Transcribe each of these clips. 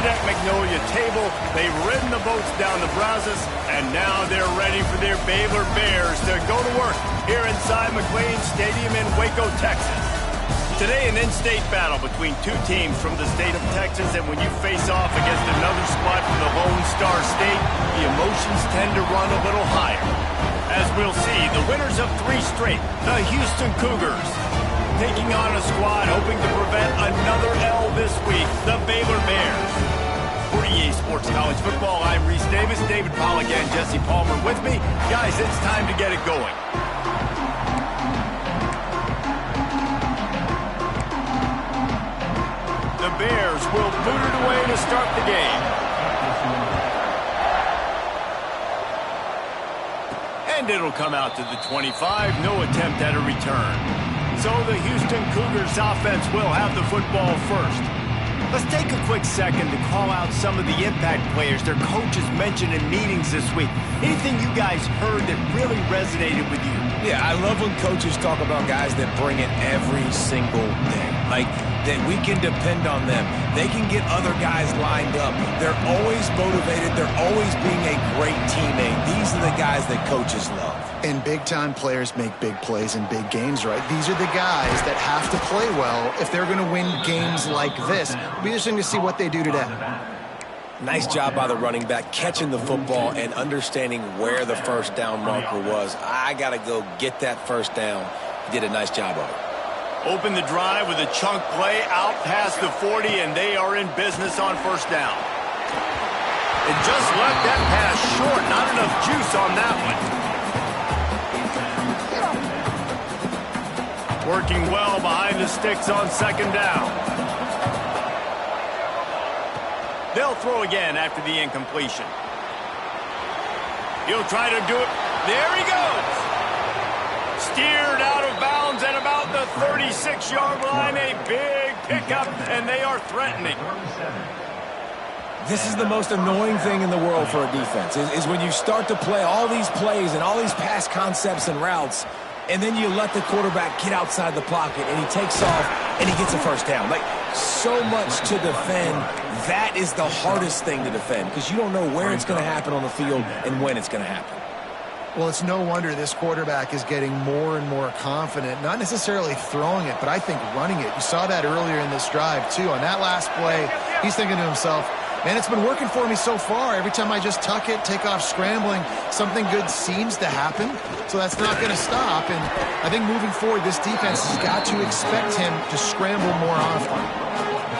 at Magnolia table. They've ridden the boats down the Brazos, and now they're ready for their Baylor Bears to go to work here inside McLean Stadium in Waco, Texas. Today, an in-state battle between two teams from the state of Texas, and when you face off against another squad from the Lone Star State, the emotions tend to run a little higher. As we'll see, the winners of 3 straight, the Houston Cougars, taking on a squad hoping to prevent another L this week, the Baylor Bears. For EA Sports College Football, I'm Reese Davis, David Pollack, and Jesse Palmer with me. Guys, it's time to get it going. The Bears will boot it away to start the game. And it'll come out to the 25, no attempt at a return. So the Houston Cougars offense will have the football first. Let's take a quick second to call out some of the impact players their coaches mentioned in meetings this week. Anything you guys heard that really resonated with you? Yeah, I love when coaches talk about guys that bring it every single day. Like, that we can depend on them. They can get other guys lined up. They're always motivated. They're always being a great teammate. These are the guys that coaches love. And big-time players make big plays in big games, right? These are the guys that have to play well if they're going to win games like this. It'll be interesting to see what they do today. Nice job by the running back, catching the football and understanding where the first down marker was. I got to go get that first down. He did a nice job of it. Open the drive with a chunk play out past the 40, and they are in business on first down. It just left that pass short. Not enough juice on that one. Working well behind the sticks on second down. They'll throw again after the incompletion. He'll try to do it. There he goes. Steered out of bounds at about the 36-yard line. A big pickup, and they are threatening. This is the most annoying thing in the world for a defense, is when you start to play all these plays and all these pass concepts and routes, and then you let the quarterback get outside the pocket, and he takes off, and he gets a first down. Like, so much to defend. That is the hardest thing to defend, because you don't know where it's going to happen on the field and when it's going to happen. Well, it's no wonder this quarterback is getting more and more confident, not necessarily throwing it, but I think running it. You saw that earlier in this drive, too. On that last play, he's thinking to himself, man, it's been working for me so far. Every time I just tuck it, take off scrambling, something good seems to happen. So that's not going to stop. And I think moving forward, this defense has got to expect him to scramble more often.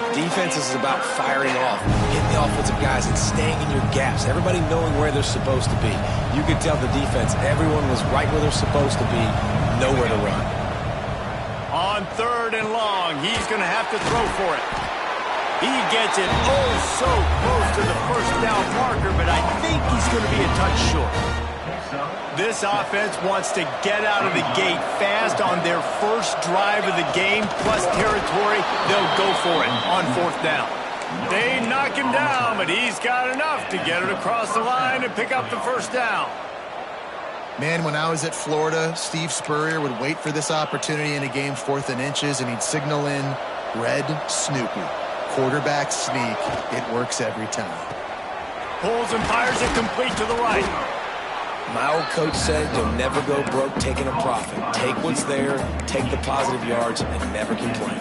Defense is about firing off, hitting the offensive guys, and staying in your gaps. Everybody knowing where they're supposed to be. You could tell the defense, everyone was right where they're supposed to be, nowhere to run. On third and long, he's going to have to throw for it. He gets it oh so close to the first down marker, but I think he's going to be a touch short. This offense wants to get out of the gate fast on their first drive of the game, plus territory. They'll go for it on fourth down. They knock him down, but he's got enough to get it across the line and pick up the first down. Man, when I was at Florida, Steve Spurrier would wait for this opportunity in a game 4th and inches, and he'd signal in Red Snoopy. Quarterback sneak. It works every time. Pulls and fires it complete to the right. My old coach said you'll never go broke taking a profit. Take what's there, take the positive yards, and never complain.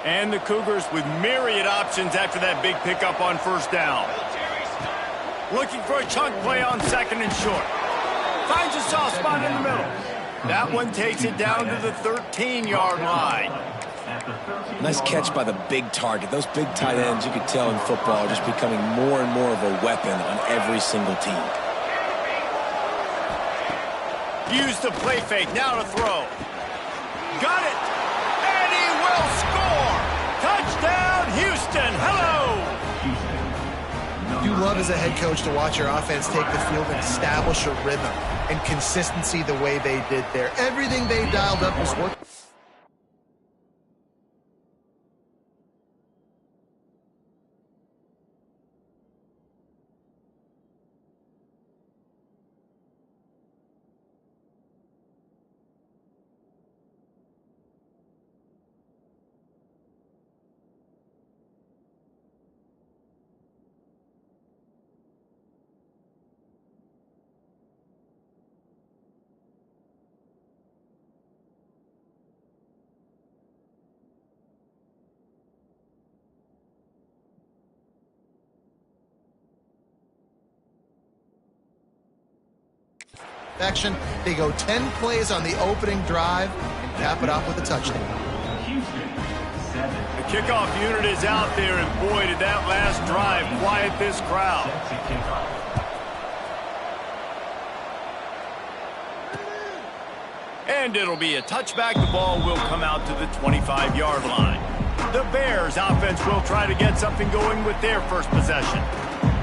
And the Cougars with myriad options after that big pickup on first down. Looking for a chunk play on second and short. Finds a soft spot in the middle. That one takes it down to the 13-yard line. Nice catch by the big target. Those big tight ends, you could tell in football, are just becoming more and more of a weapon on every single team. Use the play fake. Now to throw. Got it. And he will score. Touchdown, Houston. Hello. You love as a head coach to watch your offense take the field and establish a rhythm and consistency the way they did there. Everything they dialed up was working. action. They go 10 plays on the opening drive and cap it off with a touchdown. The kickoff unit is out there, and boy, did that last drive quiet this crowd. And it'll be a touchback. The ball will come out to the 25-yard line. The Bears offense will try to get something going with their first possession.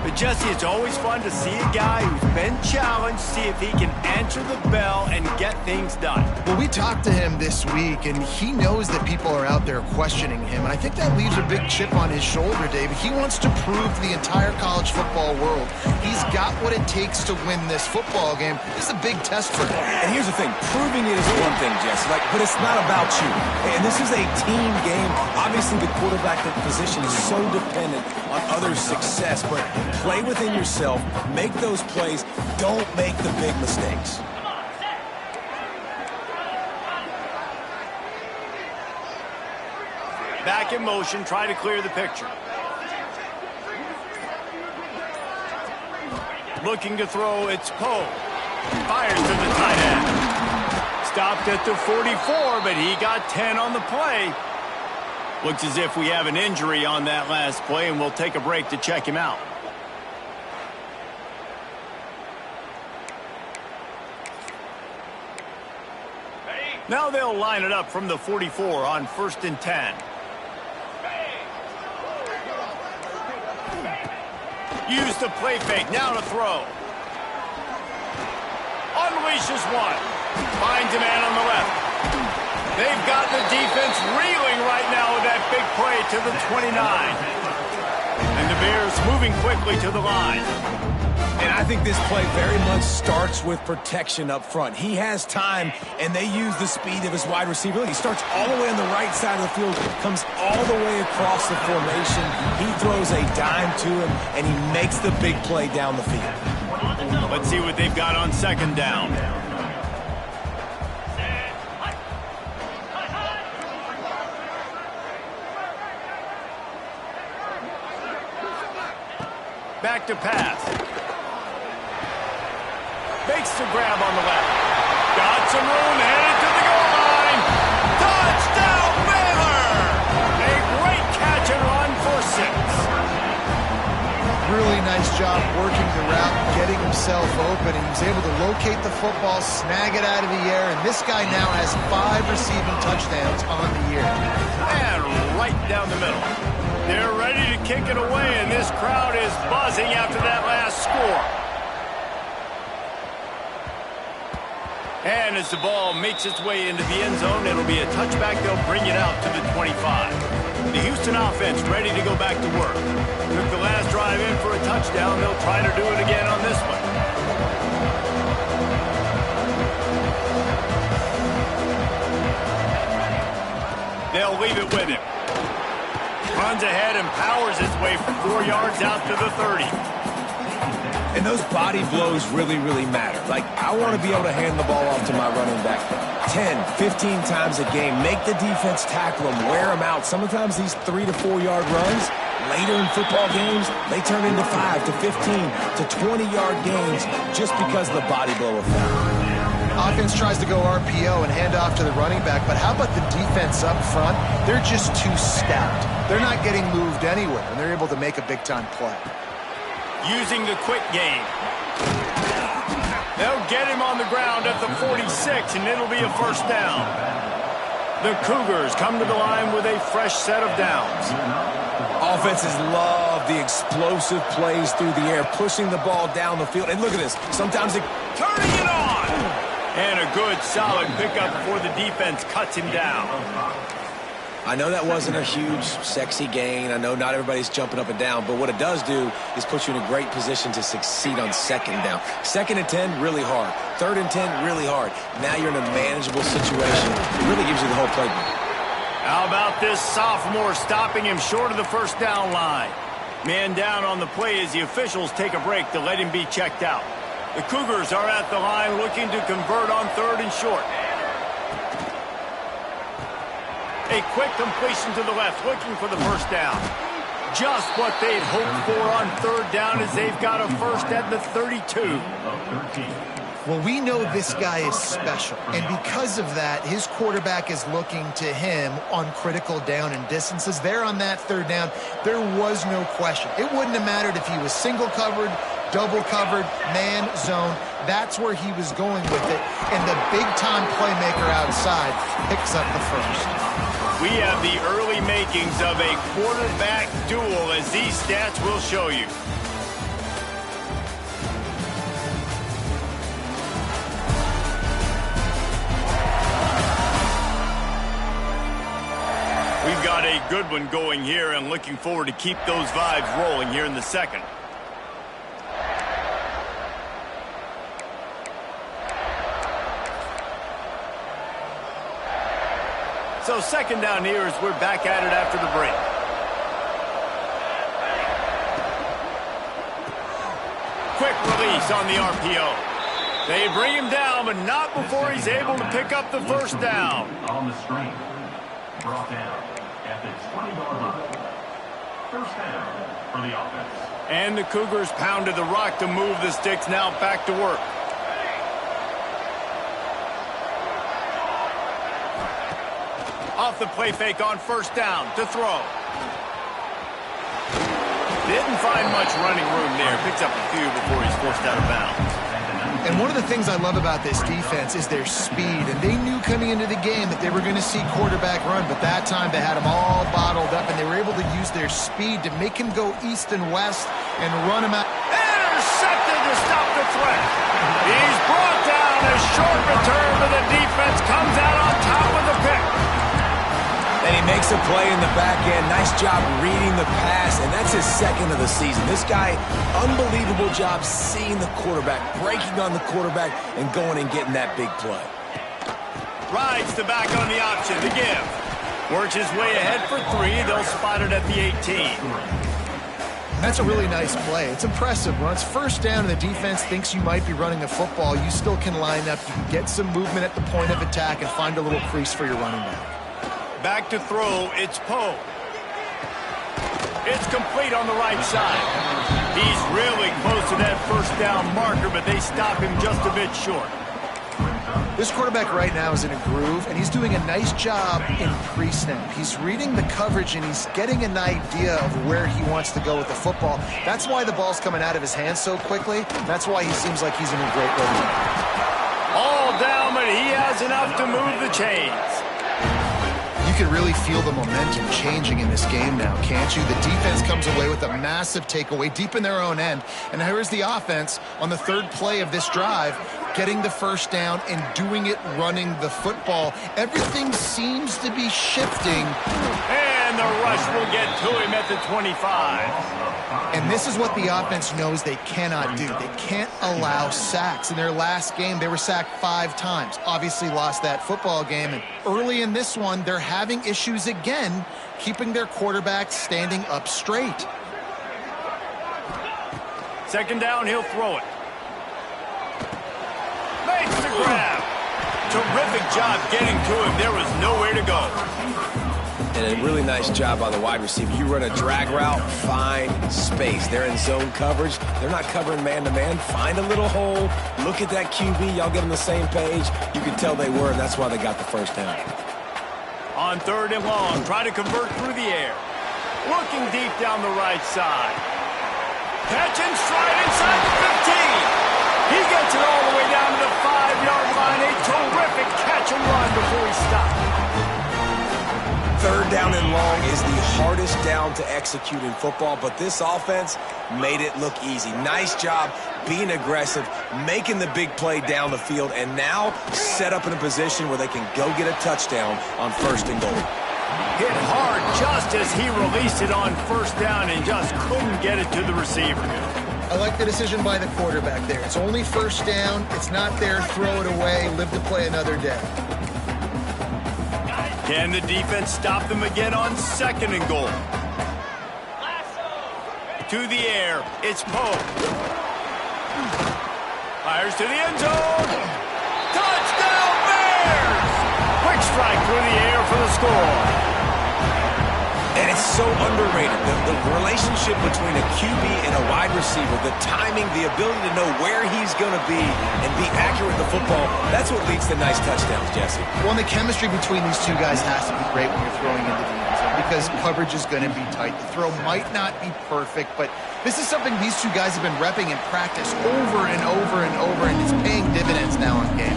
But Jesse, it's always fun to see a guy who's been challenged, see if he can answer the bell and get things done. Well, we talked to him this week, and he knows that people are out there questioning him. And I think that leaves a big chip on his shoulder, David. He wants to prove to the entire college football world he's got what it takes to win this football game. This is a big test for him. And here's the thing. Proving it is one thing, Jesse, but it's not about you. And this is a team game. Obviously, the quarterback position is so dependent on others' success, but play within yourself, make those plays, don't make the big mistakes. Back in motion, try to clear the picture. Looking to throw, it's Poe. Fires to the tight end. Stopped at the 44, but he got 10 on the play. Looks as if we have an injury on that last play, and we'll take a break to check him out. Now they'll line it up from the 44 on 1st and 10. Use the play fake, now to throw. Unleashes one. Finds a man on the left. They've got the defense reeling right now with that big play to the 29. And the Bears moving quickly to the line. And I think this play very much starts with protection up front. He has time, and they use the speed of his wide receiver. Look, he starts all the way on the right side of the field, comes all the way across the formation. He throws a dime to him, and he makes the big play down the field. Let's see what they've got on 2nd down. Back to pass. Makes the grab on the left. Got some room, headed to the goal line. Touchdown, Baylor! A great catch and run for 6. Really nice job working the route, getting himself open. He was able to locate the football, snag it out of the air, and this guy now has 5 receiving touchdowns on the year. And right down the middle. They're ready to kick it away, and this crowd is buzzing after that last score. And as the ball makes its way into the end zone, it'll be a touchback. They'll bring it out to the 25. The Houston offense ready to go back to work. Took the last drive in for a touchdown. They'll try to do it again on this one. They'll leave it with him. Runs ahead and powers his way for 4 yards out to the 30. And those body blows really, really matter. Like, I want to be able to hand the ball off to my running back 10, 15 times a game. Make the defense tackle him, wear him out. Sometimes these 3 to 4 yard runs, later in football games, they turn into 5 to 15 to 20-yard gains just because of the body blow effect. Offense tries to go RPO and hand off to the running back, but how about the defense up front? They're just too stout. They're not getting moved anywhere, and they're able to make a big-time play. Using the quick game. They'll get him on the ground at the 46, and it'll be a 1st down. The Cougars come to the line with a fresh set of downs. Offenses love the explosive plays through the air, pushing the ball down the field. And look at this. Sometimes it Turning it on! And a good, solid pickup before the defense cuts him down. I know that wasn't a huge, sexy gain. I know not everybody's jumping up and down, but what it does do is put you in a great position to succeed on 2nd down. 2nd and 10, really hard. 3rd and 10, really hard. Now you're in a manageable situation. It really gives you the whole playbook. How about this sophomore stopping him short of the 1st down line? Man down on the play as the officials take a break to let him be checked out. The Cougars are at the line looking to convert on 3rd and short. A quick completion to the left, looking for the 1st down. Just what they'd hoped for on 3rd down as they've got a 1st at the 32. Well, we know this guy is special, and because of that, his quarterback is looking to him on critical down and distances. There on that third down, there was no question. It wouldn't have mattered if he was single covered, double covered, man, zone. That's where he was going with it, and the big-time playmaker outside picks up the first. We have the early makings of a quarterback duel, as these stats will show you. We've got a good one going here, and looking forward to keep those vibes rolling here in the second. So second down here as we're back at it after the break. Quick release on the RPO. They bring him down, but not before he's able to pick up the first down. On the screen, brought down at the 20-yard line. First down for the offense. And the Cougars pounded the rock to move the sticks, now back to work. Off the play fake on first down to throw. Didn't find much running room there. Picks up a few before he's forced out of bounds. And one of the things I love about this defense is their speed. And they knew coming into the game that they were going to see quarterback run, but that time they had him all bottled up, and they were able to use their speed to make him go east and west and run him out. Intercepted to stop the threat. He's brought down. A short return, but the defense comes out on top with the pick. And he makes a play in the back end. Nice job reading the pass, and that's his second of the season. This guy, unbelievable job seeing the quarterback, breaking on the quarterback, and going and getting that big play. Rides the back on the option to give. Works his way ahead for 3. They'll spot it at the 18. That's a really nice play. It's impressive. When it's first down and the defense thinks you might be running the football, you still can line up. You can get some movement at the point of attack and find a little crease for your running back. Back to throw, it's Poe. It's complete on the right side. He's really close to that first down marker, but they stop him just a bit short. This quarterback right now is in a groove, and he's doing a nice job in pre-snap. He's reading the coverage, and he's getting an idea of where he wants to go with the football. That's why the ball's coming out of his hands so quickly. That's why he seems like he's in a great rhythm. All down, but he has enough to move the chains. You can really feel the momentum changing in this game now, can't you? The defense comes away with a massive takeaway deep in their own end. And here's the offense on the third play of this drive, getting the first down and doing it running the football. Everything seems to be shifting. And the rush will get to him at the 25. And this is what the offense knows they cannot do. They can't allow sacks. In their last game, they were sacked 5 times. Obviously lost that football game. And early in this one, they're having issues again keeping their quarterback standing up straight. Second down, he'll throw it. Makes the grab. Terrific job getting to him. There was nowhere to go. And a really nice job by the wide receiver. You run a drag route, find space. They're in zone coverage. They're not covering man-to-man. Find a little hole. Look at that QB. Y'all get on the same page. You can tell they were, and that's why they got the first down. On third and long, try to convert through the air. Looking deep down the right side. Catch and stride inside the 15. He gets it all the way down to the 5-yard line. A terrific catch and run before he stopped. Third down and long is the hardest down to execute in football, but this offense made it look easy. Nice job being aggressive, making the big play down the field, and now set up in a position where they can go get a touchdown on first and goal. Hit hard just as he released it on first down and just couldn't get it to the receiver. I like the decision by the quarterback there. It's only first down. It's not there. Throw it away. Live to play another day. Can the defense stop them again on second and goal? To the air, it's Poe. Fires to the end zone. Touchdown Bears! Quick strike through the air for the score. And it's so underrated. The relationship between a QB and a wide receiver, the timing, the ability to know where he's going to be and be accurate with the football, that's what leads to nice touchdowns, Jesse. Well, and the chemistry between these two guys has to be great when you're throwing into the end zone because coverage is going to be tight. The throw might not be perfect, but this is something these two guys have been repping in practice over and over and over, and it's paying dividends now on game.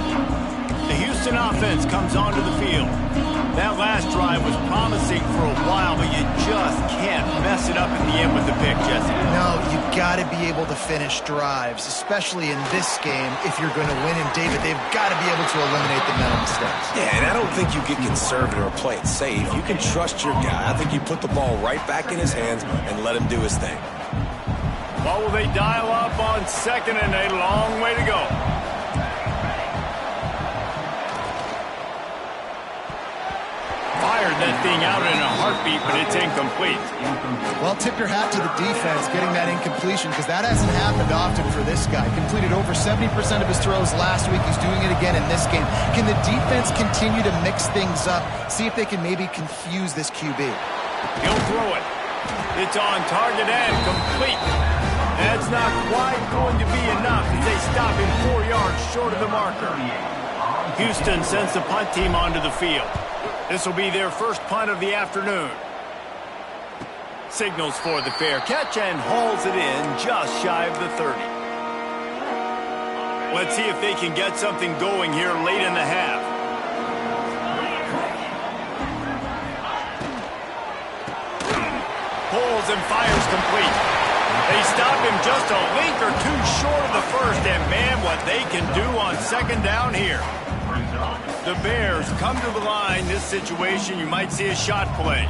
The Houston offense comes onto the field. That last drive was promising for a while, but you just can't mess it up in the end with the pick, Jesse. No, you got to be able to finish drives, especially in this game if you're going to win. And, David, they've got to be able to eliminate the mental mistakes. Yeah, and I don't think you get conservative or play it safe. You can trust your guy. I think you put the ball right back in his hands and let him do his thing. What will they dial up on second and a long way to go? Fired that thing out in a heartbeat, but it's incomplete. Well, tip your hat to the defense getting that incompletion because that hasn't happened often for this guy. Completed over 70% of his throws last week. He's doing it again in this game. Can the defense continue to mix things up? See if they can maybe confuse this QB. He'll throw it. It's on target and complete. That's not quite going to be enough as they stop him 4 yards short of the marker. Houston sends the punt team onto the field. This will be their first punt of the afternoon. Signals for the fair catch and hauls it in just shy of the 30. Let's see if they can get something going here late in the half. Pulls and fires complete. They stop him just a link or two short of the first, and man, what they can do on second down here. The Bears come to the line. This situation, you might see a shot play.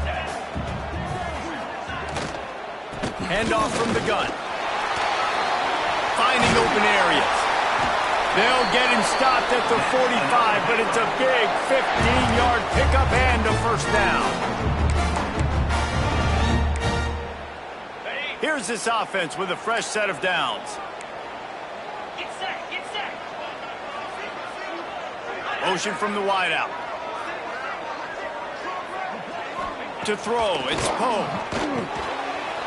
Handoff from the gun. Finding open areas. They'll get him stopped at the 45, but it's a big 15-yard pickup and a first down. Here's this offense with a fresh set of downs. Motion from the wideout. To throw, it's Poe.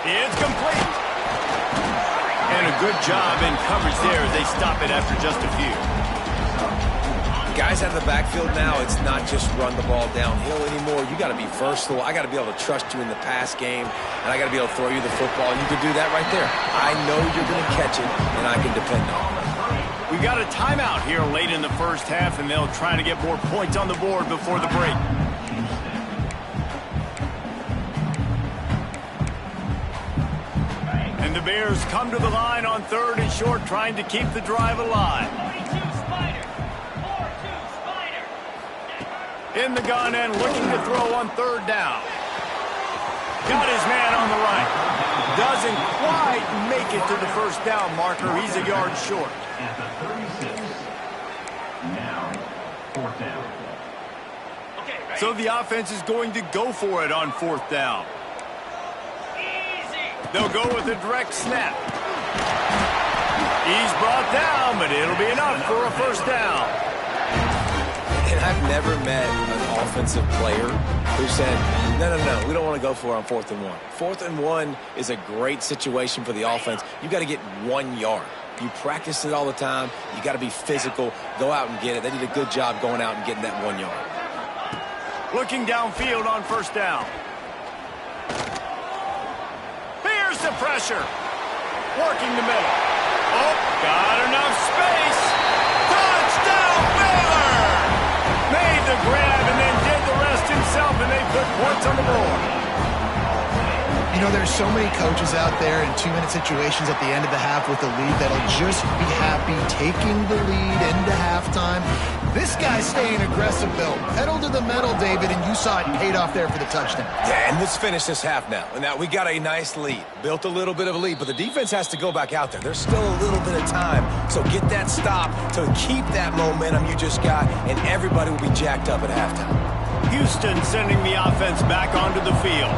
It's complete. And a good job in coverage there as they stop it after just a few. Guys out of the backfield now, it's not just run the ball downhill anymore. You got to be versatile. I got to be able to trust you in the pass game, and I got to be able to throw you the football, and you can do that right there. I know you're going to catch it, and I can depend on it. We've got a timeout here late in the first half, and they'll try to get more points on the board before the break. And the Bears come to the line on third and short, trying to keep the drive alive. In the gun and looking to throw on third down. Got his man on the right. Doesn't quite make it to the first down marker. He's a yard short. At the 36. Now, fourth down. So the offense is going to go for it on fourth down. They'll go with a direct snap. He's brought down, but it'll be enough for a first down. And I've never met an offensive player who said, no, we don't want to go for it on 4th and 1. 4th and 1 is a great situation for the offense. You got to get 1 yard. You practice it all the time. You got to be physical. Go out and get it. They did a good job going out and getting that 1 yard. Looking downfield on first down. Here's the pressure. Working the middle. Oh, got enough space. Touchdown, Baylor! Made the grab and then did the rest himself, and they put points on the board. You know, there's so many coaches out there in 2-minute situations at the end of the half with the lead that'll just be happy taking the lead into halftime. This guy's staying aggressive, though. Pedal to the metal, David, and you saw it paid off there for the touchdown. Yeah, and let's finish this half now. And now we got a nice lead. Built a little bit of a lead, but the defense has to go back out there. There's still a little bit of time. So get that stop to keep that momentum you just got, and everybody will be jacked up at halftime. Houston sending the offense back onto the field.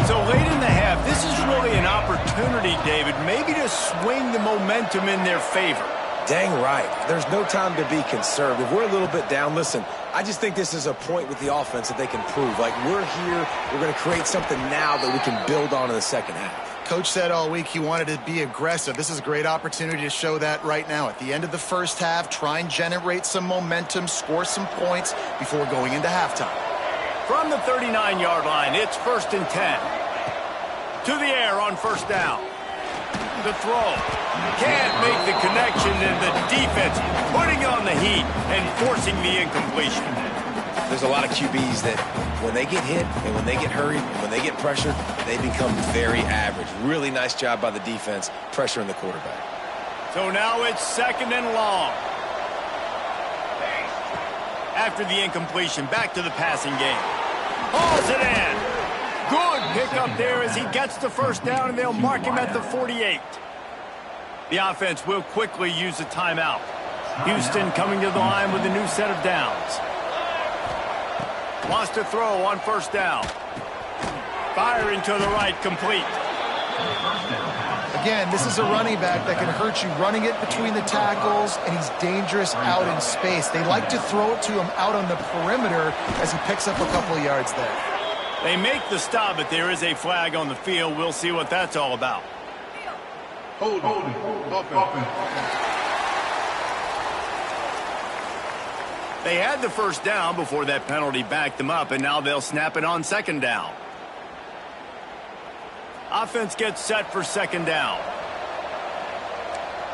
So late in the half, this is really an opportunity, David, maybe to swing the momentum in their favor. Dang right. There's no time to be conservative. We're a little bit down. Listen, I just think this is a point with the offense that they can prove. Like, we're here, we're going to create something now that we can build on in the second half. Coach said all week he wanted to be aggressive. This is a great opportunity to show that right now. At the end of the first half, try and generate some momentum, score some points before going into halftime. From the 39-yard line, it's 1st and 10. To the air on 1st down. The throw. Can't make the connection, and the defense putting on the heat and forcing the incompletion. There's a lot of QBs that when they get hit and when they get hurried and when they get pressured, they become very average. Really nice job by the defense pressuring the quarterback. So now it's 2nd and long. After the incompletion, back to the passing game. Hauls it in. Good pickup there as he gets the 1st down, and they'll mark him at the 48. The offense will quickly use a timeout. Houston coming to the line with a new set of downs. Wants to throw on 1st down. Firing to the right, complete. Again, this is a running back that can hurt you running it between the tackles, and he's dangerous out in space. They like to throw it to him out on the perimeter as he picks up a couple of yards there. They make the stop, but there is a flag on the field. We'll see what that's all about. Hold on. They had the 1st down before that penalty backed them up, and now they'll snap it on 2nd down. Offense gets set for 2nd down.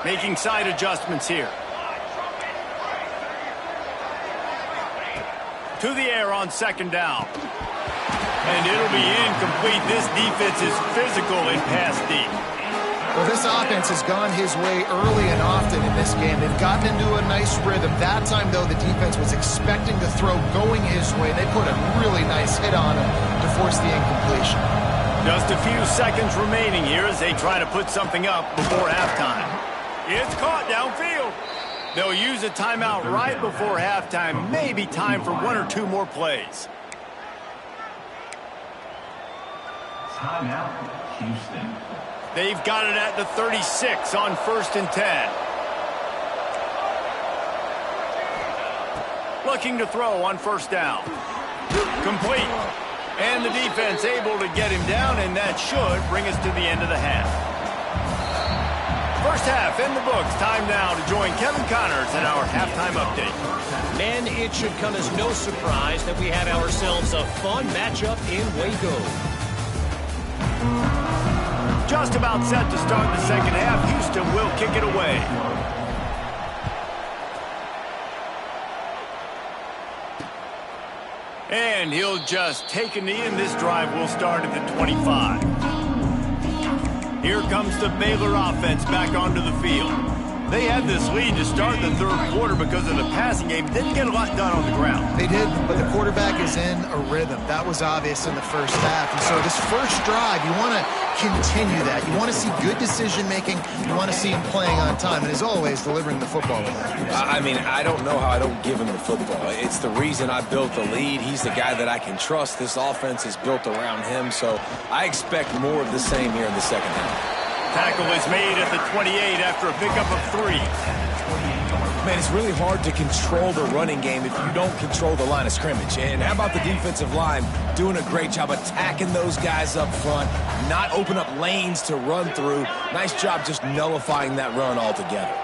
Making side adjustments here. To the air on 2nd down. And it'll be incomplete. This defense is physical in pass deep. Well, this offense has gone his way early and often in this game. They've gotten into a nice rhythm. That time, though, the defense was expecting the throw going his way. They put a really nice hit on him to force the incompletion. Just a few seconds remaining here as they try to put something up before halftime. It's caught downfield. They'll use a timeout right before halftime. Maybe time for 1 or 2 more plays. Timeout, Houston. They've got it at the 36 on 1st and 10. Looking to throw on 1st down. Complete. And the defense able to get him down, and that should bring us to the end of the half. First half in the books. Time now to join Kevin Connors at our halftime update. Men, it should come as no surprise that we have ourselves a fun matchup in Waco. Just about set to start the second half. Houston will kick it away. And he'll just take a knee, and this drive will start at the 25. Here comes the Baylor offense back onto the field. They had this lead to start the 3rd quarter because of the passing game. Didn't get a lot done on the ground. They did, but the quarterback is in a rhythm. That was obvious in the first half. And so this first drive, you want to continue that. You want to see good decision-making. You want to see him playing on time. And as always, delivering the football with accuracy. I mean, I don't know how I don't give him the football. It's the reason I built the lead. He's the guy that I can trust. This offense is built around him. So I expect more of the same here in the second half. Tackle is made at the 28 after a pickup of 3. Man, it's really hard to control the running game if you don't control the line of scrimmage. And how about the defensive line doing a great job attacking those guys up front, not open up lanes to run through. Nice job just nullifying that run altogether.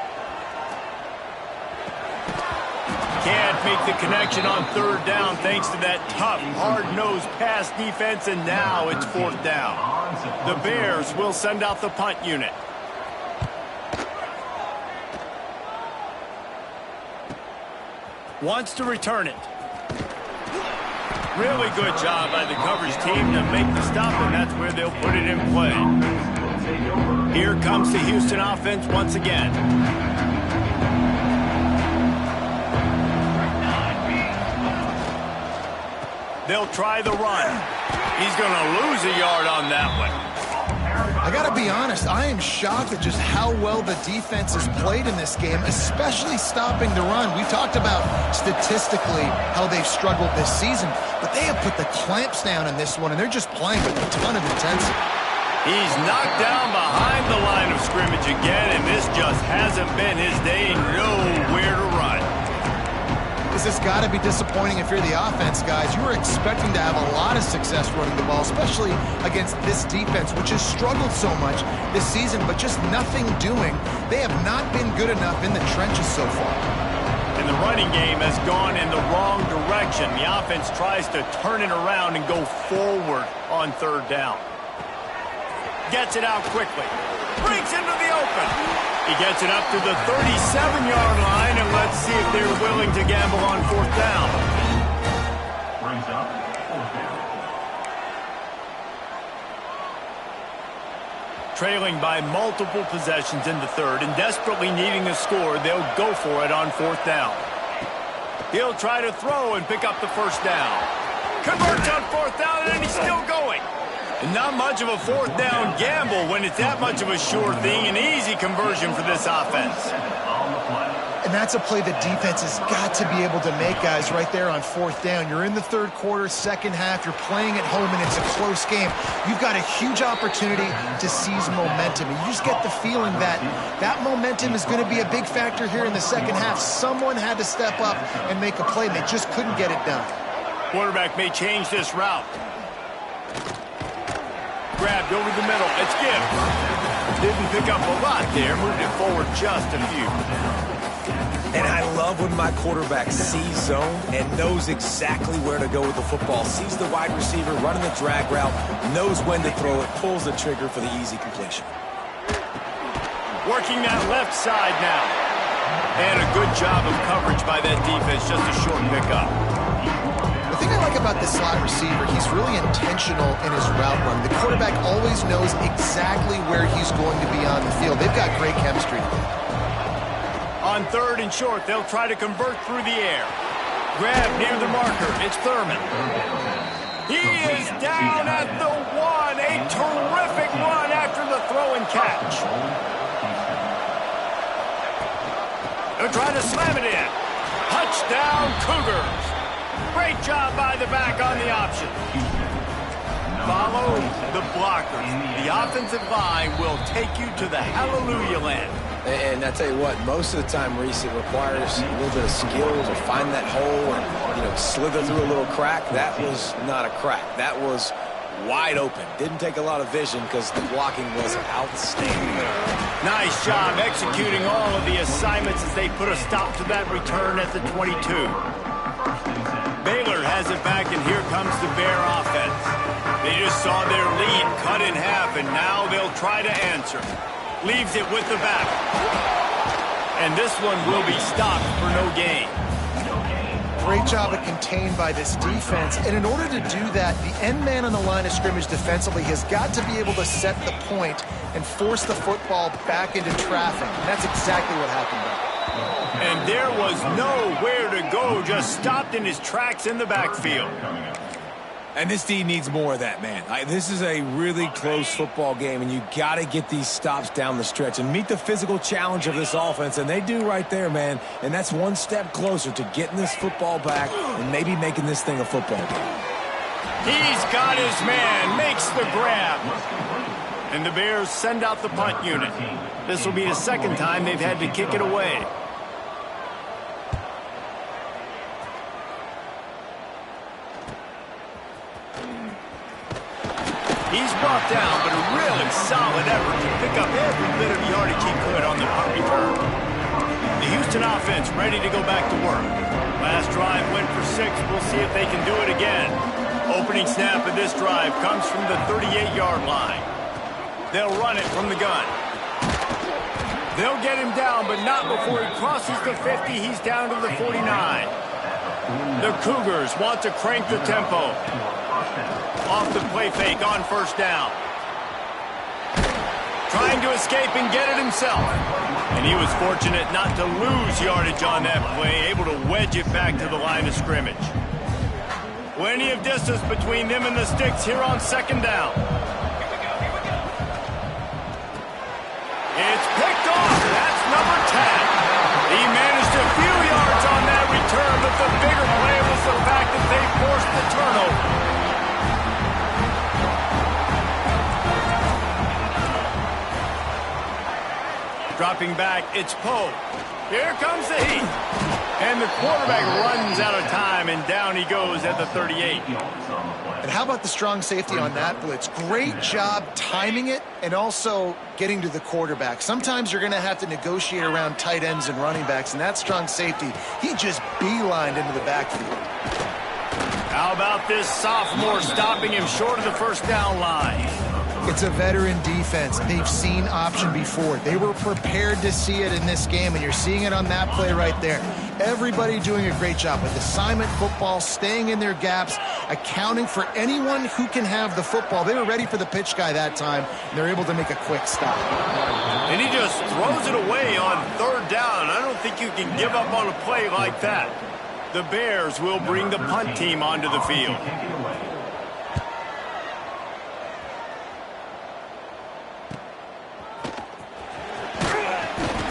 Can't make the connection on 3rd down thanks to that tough, hard-nosed pass defense, and now it's 4th down. The Bears will send out the punt unit. Wants to return it. Really good job by the coverage team to make the stop, and that's where they'll put it in play. Here comes the Houston offense once again. They'll try the run. He's going to lose a yard on that one. I got to be honest, I am shocked at just how well the defense has played in this game, especially stopping the run. We've talked about statistically how they've struggled this season, but they have put the clamps down in this one, and they're just playing with a ton of intensity. He's knocked down behind the line of scrimmage again, and this just hasn't been his day. Nowhere to run. This This has got to be disappointing if you're the offense, guys. You were expecting to have a lot of success running the ball, especially against this defense, which has struggled so much this season, but just nothing doing. They have not been good enough in the trenches so far. And the running game has gone in the wrong direction. The offense tries to turn it around and go forward on third down. Gets it out quickly. Breaks into the open. He gets it up to the 37-yard line, and let's see if they're willing to gamble on fourth down. Brings up fourth down. Trailing by multiple possessions in the third and desperately needing a score, they'll go for it on fourth down. He'll try to throw and pick up the first down. Converts on fourth down, and he's still going. Not much of a fourth down gamble when it's that much of a sure thing. An easy conversion for this offense. And that's a play the defense has got to be able to make, guys, right there on fourth down. You're in the third quarter, second half. You're playing at home, and it's a close game. You've got a huge opportunity to seize momentum. And you just get the feeling that that momentum is going to be a big factor here in the second half. Someone had to step up and make a play, and they just couldn't get it done. Quarterback may change this route. Grabbed over the middle. It's Gibbs. Didn't pick up a lot there. Moved it forward just a few. And I love when my quarterback sees zone and knows exactly where to go with the football. Sees the wide receiver running the drag route, knows when to throw it, pulls the trigger for the easy completion. Working that left side now. And a good job of coverage by that defense. Just a short pickup. The thing I like about this slot receiver, he's really intentional in his route run. The quarterback always knows exactly where he's going to be on the field. They've got great chemistry. On third and short, they'll try to convert through the air. Grab near the marker. It's Thurman. He is down at the one. A terrific run after the throw and catch. They'll try to slam it in. Touchdown, Cougars. Great job by the back on the option. Follow the blockers. The offensive line will take you to the hallelujah land. And I tell you what, most of the time, Reese, it requires a little bit of skill to find that hole and, slither through a little crack. That was not a crack. That was wide open. Didn't take a lot of vision because the blocking was outstanding. Nice job executing all of the assignments as they put a stop to that return at the 22. Baylor has it back, and here comes the Bear offense. They just saw their lead cut in half, and now they'll try to answer. Leaves it with the back. And this one will be stopped for no gain. Great job of contained by this defense. And in order to do that, the end man on the line of scrimmage defensively has got to be able to set the point and force the football back into traffic. And that's exactly what happened there. And there was nowhere to go, just stopped in his tracks in the backfield. And this D needs more of that, man. This is a really close football game, and you got to get these stops down the stretch and meet the physical challenge of this offense, and they do right there, man. And that's one step closer to getting this football back and maybe making this thing a football game. He's got his man, makes the grab. And the Bears send out the punt unit. This will be the second time they've had to kick it away. He's brought down, but a really solid effort to pick up every bit of yardage he could on the punt return. The Houston offense ready to go back to work. Last drive went for 6. We'll see if they can do it again. Opening snap of this drive comes from the 38-yard line. They'll run it from the gun. They'll get him down, but not before he crosses the 50. He's down to the 49. The Cougars want to crank the tempo. Off the play fake on first down. Trying to escape and get it himself. And he was fortunate not to lose yardage on that play, able to wedge it back to the line of scrimmage. Plenty of distance between them and the sticks here on second down. It's picked off. That's number 10. He managed a few yards on that return, but the bigger play was the fact that they forced the turnover. Dropping back, it's Poe. Here comes the heat. And the quarterback runs out of time, and down he goes at the 38. And how about the strong safety on that blitz? Great job timing it and also getting to the quarterback. Sometimes you're going to have to negotiate around tight ends and running backs, and that strong safety, he just beelined into the backfield. How about this sophomore stopping him short of the first down line? It's a veteran defense. They've seen option before. They were prepared to see it in this game, and you're seeing it on that play right there. Everybody doing a great job with assignment football, staying in their gaps, accounting for anyone who can have the football. They were ready for the pitch guy that time, and they're able to make a quick stop. And he just throws it away on third down. I don't think you can give up on a play like that. The Bears will bring the punt team onto the field.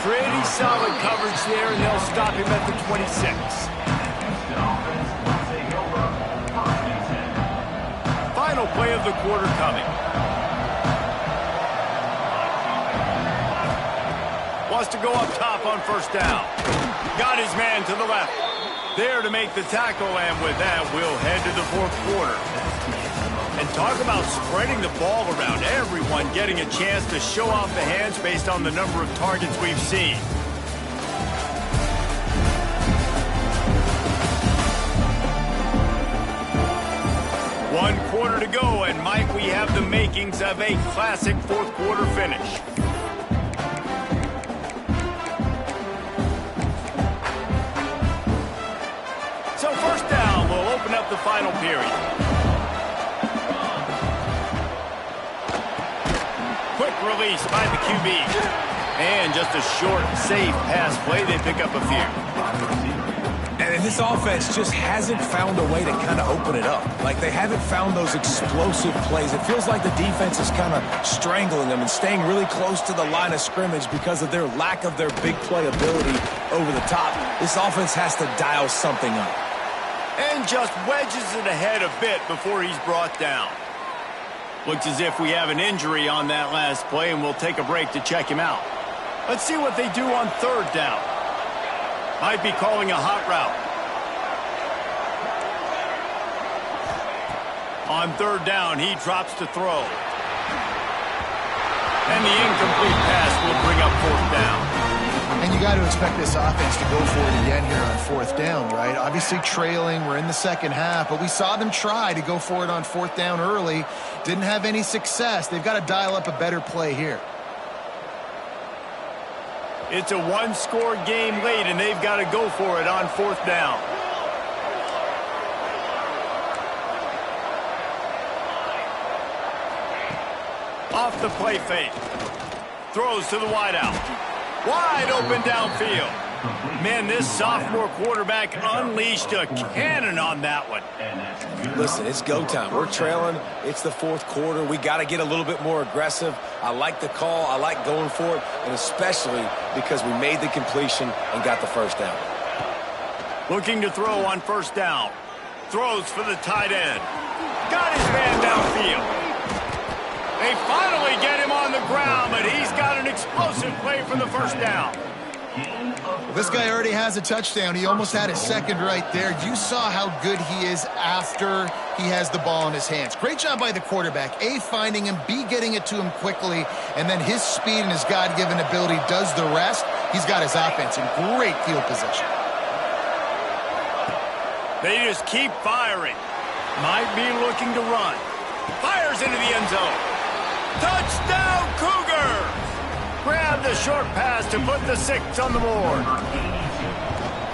Pretty solid coverage there, and they'll stop him at the 26. Final play of the quarter coming. Wants to go up top on first down. Got his man to the left. There to make the tackle, and with that, we'll head to the fourth quarter. And talk about spreading the ball around. Everyone getting a chance to show off the hands based on the number of targets we've seen. One quarter to go, and Mike, we have the makings of a classic fourth quarter finish. So first down will open up the final period. Quick release by the QB. And just a short, safe pass play. They pick up a few. And this offense just hasn't found a way to kind of open it up. Like, they haven't found those explosive plays. It feels like the defense is kind of strangling them and staying really close to the line of scrimmage because of their lack of their big play ability over the top. This offense has to dial something up. And just wedges it ahead a bit before he's brought down. Looks as if we have an injury on that last play, and we'll take a break to check him out. Let's see what they do on third down. Might be calling a hot route. On third down, he drops to throw. And the incomplete pass will bring up fourth down. And you got to expect this offense to go for it again here on fourth down, right? Obviously trailing, we're in the second half, but we saw them try to go for it on fourth down early. Didn't have any success. They've got to dial up a better play here. It's a one-score game late, and they've got to go for it on fourth down. Off the play fake. Throws to the wideout. Wide open downfield. Man, this sophomore quarterback unleashed a cannon on that one. Listen, it's go time. We're trailing. It's the fourth quarter. We got to get a little bit more aggressive. I like the call. I like going for it, and especially because we made the completion and got the first down. Looking to throw on first down. Throws for the tight end. Got his man downfield. They finally get him on the ground, but he's got an explosive play for the first down. This guy already has a touchdown. He almost had a second right there. You saw how good he is after he has the ball in his hands. Great job by the quarterback. A, finding him, B, getting it to him quickly, and then his speed and his God-given ability does the rest. He's got his offense in great field position. They just keep firing. Might be looking to run. Fires into the end zone. Touchdown, Cougars! Grab the short pass to put the 6 on the board.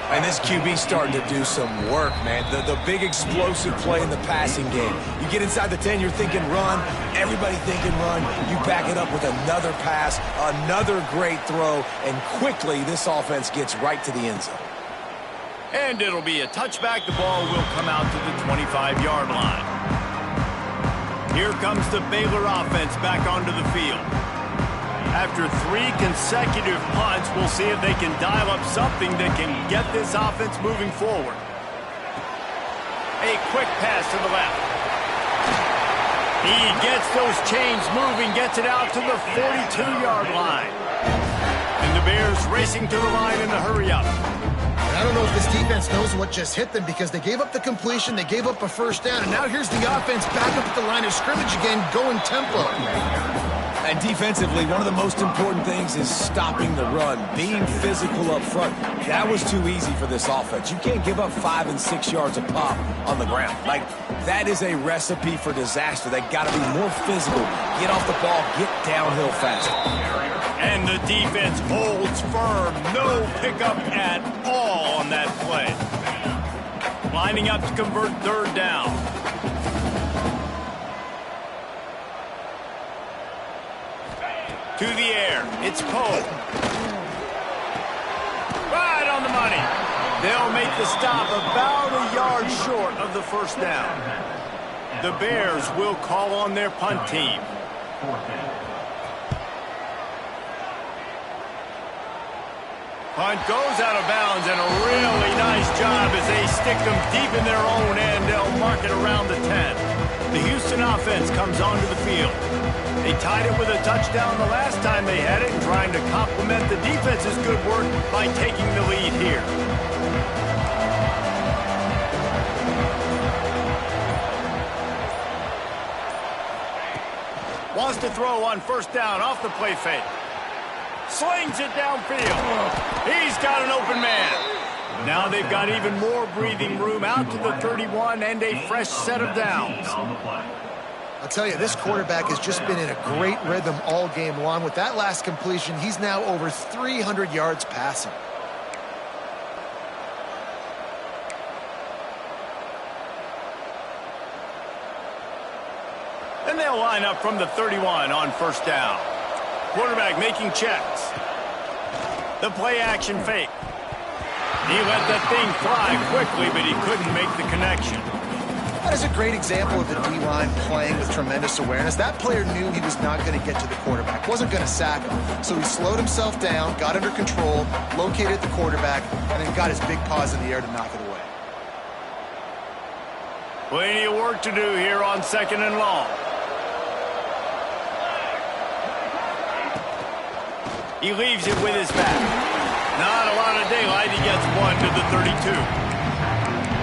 And this QB's starting to do some work, man. The big explosive play in the passing game. You get inside the 10, you're thinking run. Everybody thinking run. You back it up with another pass, another great throw, and quickly this offense gets right to the end zone. And it'll be a touchback. The ball will come out to the 25-yard line. Here comes the Baylor offense back onto the field. After 3 consecutive punts, we'll see if they can dial up something that can get this offense moving forward. A quick pass to the left. He gets those chains moving, gets it out to the 42-yard line. And the Bears racing to the line in the hurry-up. And I don't know if this defense knows what just hit them because they gave up the completion, they gave up a first down, and now here's the offense back up at the line of scrimmage again, going tempo. And defensively, one of the most important things is stopping the run, being physical up front. That was too easy for this offense. You can't give up 5 and 6 yards a pop on the ground. Like, that is a recipe for disaster. They got to be more physical, get off the ball, get downhill faster. And the defense holds firm. No pickup at all on that play. Lining up to convert third down. To the air, it's Poe. Right on the money. They'll make the stop about a yard short of the first down. The Bears will call on their punt team. Punt goes out of bounds, and a really nice job as they stick them deep in their own end. They'll mark it around the 10. The Houston offense comes onto the field. They tied it with a touchdown the last time they had it and trying to complement the defense's good work by taking the lead here. Wants to throw on first down off the play fake. Slings it downfield. He's got an open man. Now they've got even more breathing room out to the 31 and a fresh set of downs. I'll tell you, this quarterback has just been in a great rhythm all game long. With that last completion, he's now over 300 yards passing. And they'll line up from the 31 on first down. Quarterback making checks. The play action fake. He let that thing fly quickly, but he couldn't make the connection. That is a great example of the D-line playing with tremendous awareness. That player knew he was not going to get to the quarterback, wasn't going to sack him. So he slowed himself down, got under control, located the quarterback, and then got his big paws in the air to knock it away. Plenty of work to do here on second and long. He leaves it with his back. Not a lot of daylight. He gets one to the 32.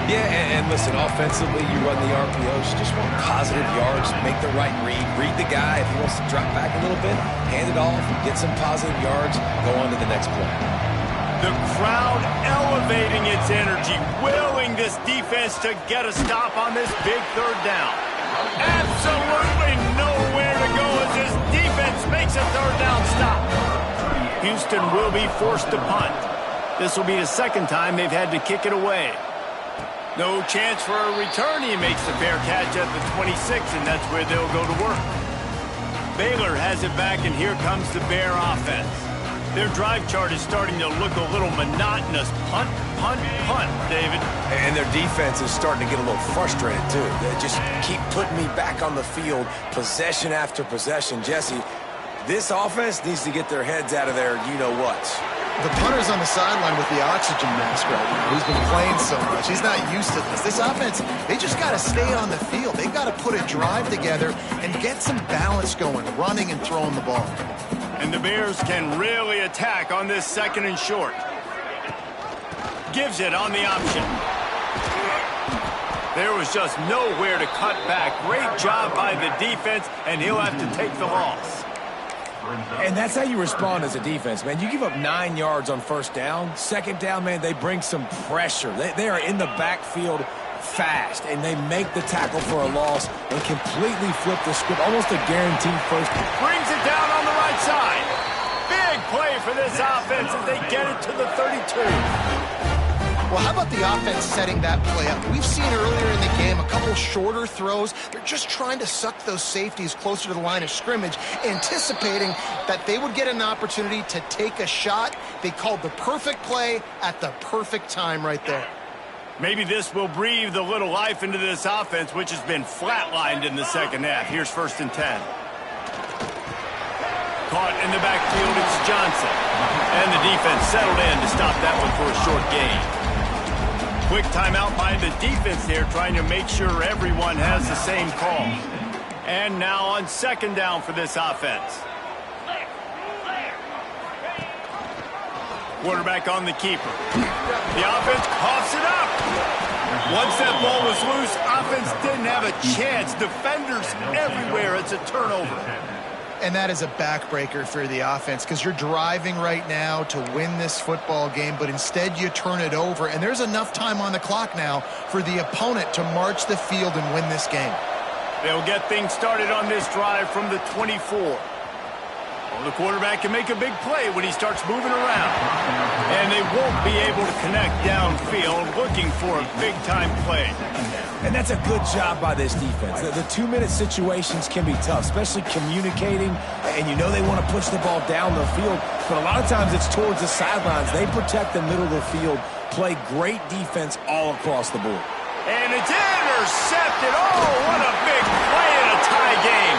Yeah, and listen, offensively, you run the RPOs, you just want positive yards, make the right read the guy. If he wants to drop back a little bit, hand it off, get some positive yards, go on to the next play. The crowd elevating its energy, willing this defense to get a stop on this big third down. Absolutely nowhere to go as this defense makes a third down stop. Houston will be forced to punt. This will be the second time they've had to kick it away. No chance for a return. He makes the fair catch at the 26, and that's where they'll go to work. Baylor has it back, and here comes the Bear offense. Their drive chart is starting to look a little monotonous. Punt, punt, punt, David. And their defense is starting to get a little frustrated, too. They just keep putting me back on the field, possession after possession. Jesse, this offense needs to get their heads out of their you-know-whats. The punter's on the sideline with the oxygen mask right now. He's been playing so much. He's not used to this. This offense, they just got to stay on the field. They've got to put a drive together and get some balance going, running and throwing the ball. And the Bears can really attack on this second and short. Gives it on the option. There was just nowhere to cut back. Great job by the defense, and he'll have to take the loss. And that's how you respond as a defense, man. You give up 9 yards on first down. Second down, man, they bring some pressure. They are in the backfield fast, and they make the tackle for a loss and completely flip the script. Almost a guaranteed first. Brings it down on the right side. Big play for this offense as they get it to the 32. Well, how about the offense setting that play up? We've seen earlier in the game a couple shorter throws. They're just trying to suck those safeties closer to the line of scrimmage, anticipating that they would get an opportunity to take a shot. They called the perfect play at the perfect time right there. Maybe this will breathe a little life into this offense, which has been flatlined in the second half. Here's 1st and 10. Caught in the backfield, it's Johnson. And the defense settled in to stop that one for a short gain. Quick timeout by the defense there, trying to make sure everyone has the same call. And now on second down for this offense. Quarterback on the keeper. The offense coughs it up. Once that ball was loose, offense didn't have a chance. Defenders everywhere. It's a turnover. And that is a backbreaker for the offense because you're driving right now to win this football game, but instead you turn it over, and there's enough time on the clock now for the opponent to march the field and win this game. They'll get things started on this drive from the 24. Well, the quarterback can make a big play when he starts moving around. And they won't be able to connect downfield, looking for a big-time play. And that's a good job by this defense. The 2-minute situations can be tough, especially communicating, and you know they want to push the ball down the field, but a lot of times it's towards the sidelines. They protect the middle of the field, play great defense all across the board. And it's intercepted. Oh, what a big play in a tie game.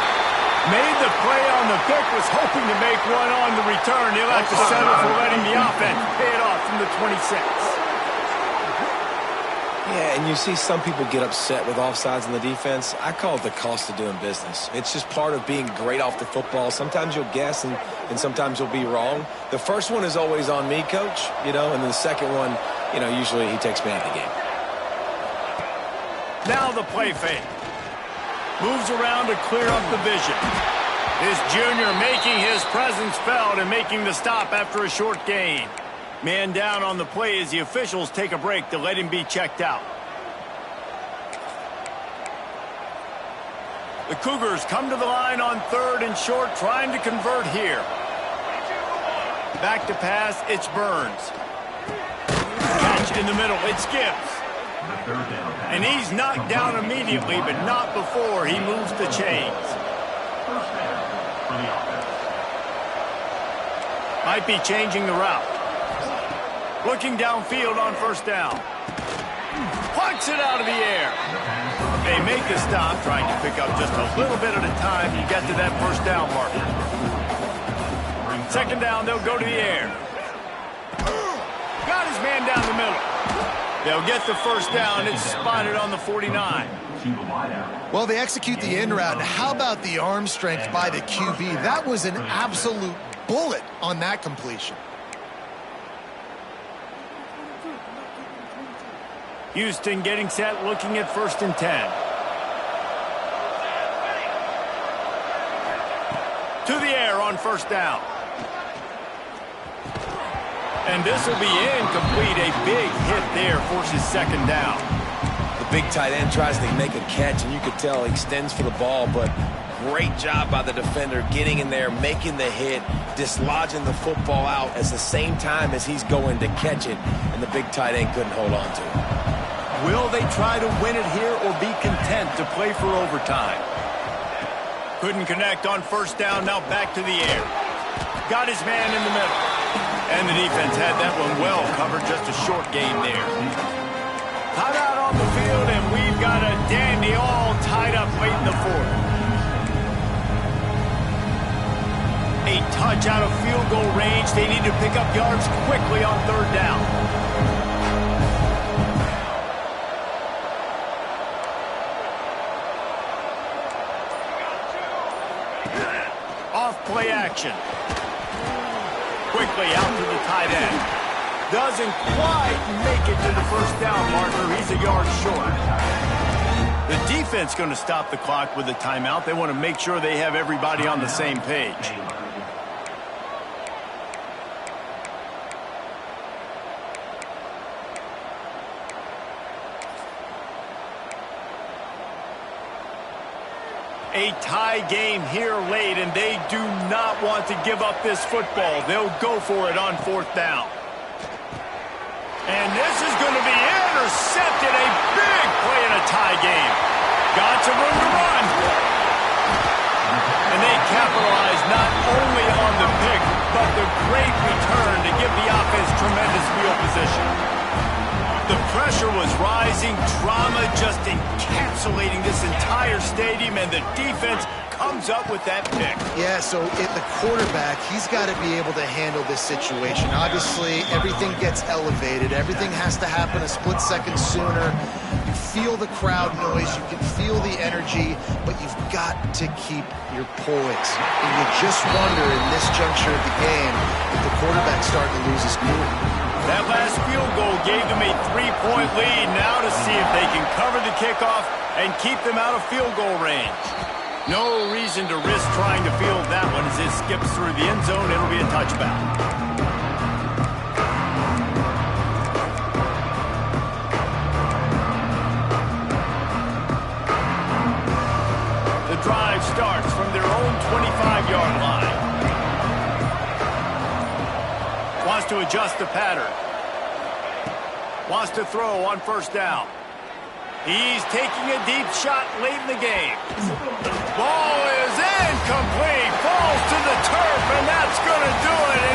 Made the play on the pick, was hoping to make one on the return. He'll have to settle for letting the offense pay it off from the 26. Yeah, and you see some people get upset with offsides in the defense. I call it the cost of doing business. It's just part of being great off the football. Sometimes you'll guess and sometimes you'll be wrong. The first one is always on me, coach, and then the second one, usually he takes me out of the game. Now the play fake. Moves around to clear up the vision. This junior making his presence felt and making the stop after a short gain. Man down on the play as the officials take a break to let him be checked out. The Cougars come to the line on 3rd and short, trying to convert here. Back to pass, it's Burns. Catch in the middle, it's Gibbs. And he's knocked down immediately, but not before he moves the chains. Might be changing the route. Looking downfield on 1st down. Plucks it out of the air. They make the stop, trying to pick up just a little bit at a time to get to that 1st down marker. 2nd down, they'll go to the air. Got his man down the middle. They'll get the 1st down. It's spotted on the 49. Well, they execute the in route. How about the arm strength by the QB? That was an absolute bullet on that completion. Houston getting set, looking at 1st and 10. To the air on 1st down. And this will be incomplete. A big hit there forces 2nd down. The big tight end tries to make a catch, and you could tell he extends for the ball, but great job by the defender getting in there, making the hit, dislodging the football out at the same time as he's going to catch it, and the big tight end couldn't hold on to it. Will they try to win it here or be content to play for overtime? Couldn't connect on 1st down, now back to the air. Got his man in the middle. And the defense had that one well covered, just a short gain there. Tied out on the field, and we've got a dandy all tied up late in the 4th. A touch out of field goal range. They need to pick up yards quickly on 3rd down. Off play action. Quickly out to the tight end. Doesn't quite make it to the 1st down marker. He's a yard short. The defense going to stop the clock with a timeout. They want to make sure they have everybody on the same page. A tie game here late, and they do not want to give up this football. They'll go for it on 4th down. And this is going to be intercepted. A big play in a tie game. Got some room to run. And they capitalize not only on the pick, but the great return to give the offense tremendous field position. The pressure was rising, drama just encapsulating this entire stadium, and the defense comes up with that pick. Yeah, so the quarterback, he's got to be able to handle this situation. Obviously, everything gets elevated. Everything has to happen a split second sooner. You feel the crowd noise, you can feel the energy, but you've got to keep your poise. And you just wonder in this juncture of the game if the quarterback's starting to lose his cool. That last field goal gave them a 3-point lead. Now to see if they can cover the kickoff and keep them out of field goal range. No reason to risk trying to field that one as it skips through the end zone. It'll be a touchback. The drive starts from their own 25-yard line. Wants to adjust the pattern. Wants to throw on first down. He's taking a deep shot late in the game. Ball is incomplete. Falls to the turf, and that's going to do it.